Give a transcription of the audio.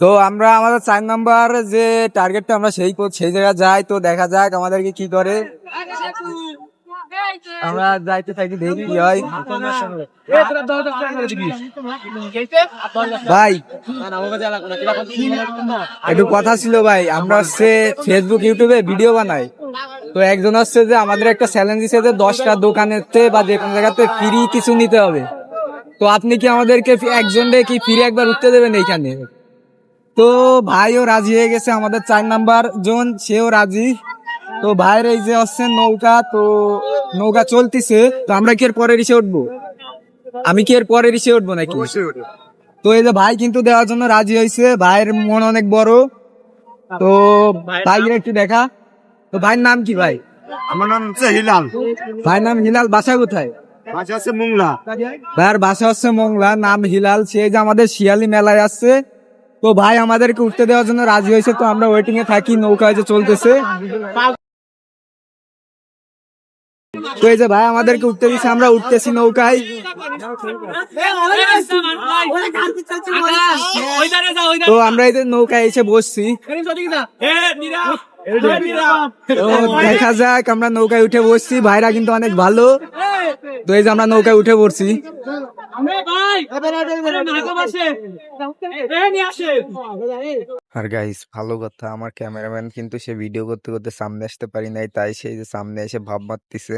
তো আমরা আমাদের 4 নাম্বার যে টার্গেটটা আমরা সেই জায়গায় যাই, তো দেখা যাক আমাদেরকে কি করে। আমরা যাইতে থাকি, দেখি কি হয়। ভাই একটু কথা ছিল ভাই, আমরা হচ্ছে ফেসবুক ইউটিউবে ভিডিও বানাই। তো একজন হচ্ছে যে আমাদের একটা চ্যালেঞ্জ দিচ্ছে যে 10টা দোকানেতে বা যে কোনো জায়গাতে ফ্রি কিছু নিতে হবে। তো আপনি কি আমাদেরকে একজনকে কি ফ্রি একবার উঠতে দেবেন এইখানে? তো ভাইও রাজি হয়ে গেছে, আমাদের 4 নাম্বার জন সেও রাজি। তো ভাইয়ের এই যে হচ্ছে নৌকা, তো নৌকা চলতিছে। তো আমরা কি এর পরের ইসে উঠবো? আমি কি এর পরের ইসে উঠবো নাকি? তো এই যে ভাই কিন্তু দেওয়ার জন্য রাজি হয়েছে, ভাইয়ের মন অনেক বড়। তো ভাইয়ের একটু দেখা। তো ভাইয়ের নাম কি ভাই? আমার নাম হচ্ছে হিলাল। ভাইয়ের নাম হিলাল, বাসা কোথায়? বাসা হচ্ছে মোংলা। ভাইয়ের বাসা হচ্ছে মোংলা, নাম হিলাল। সে যে আমাদের শিয়ালি মেলায় আসছে। তো ভাই আমাদেরকে উঠতে দেওয়ার জন্য রাজি হয়েছে। তো আমরা ওয়েটিং এ থাকি, নৌকায় যে চলতেছে। তো এই যে ভাই আমাদেরকে উঠতে দিচ্ছে, আমরা উঠতেছি নৌকায়। তো আমরা এই যে নৌকায় এসে বসছি। তো দেখা যাক, আমরা নৌকায় উঠে বসছি, ভাইরা কিন্তু অনেক ভালো। তো এই যে আমরা নৌকায় উঠে পড়ছি। আর গাইস ভালো কথা, আমার ক্যামেরাম্যান কিন্তু সে ভিডিও করতে করতে সামনে আসতে পারি নাই, তাই সেই যে সামনে এসে ভাব মারতেছে।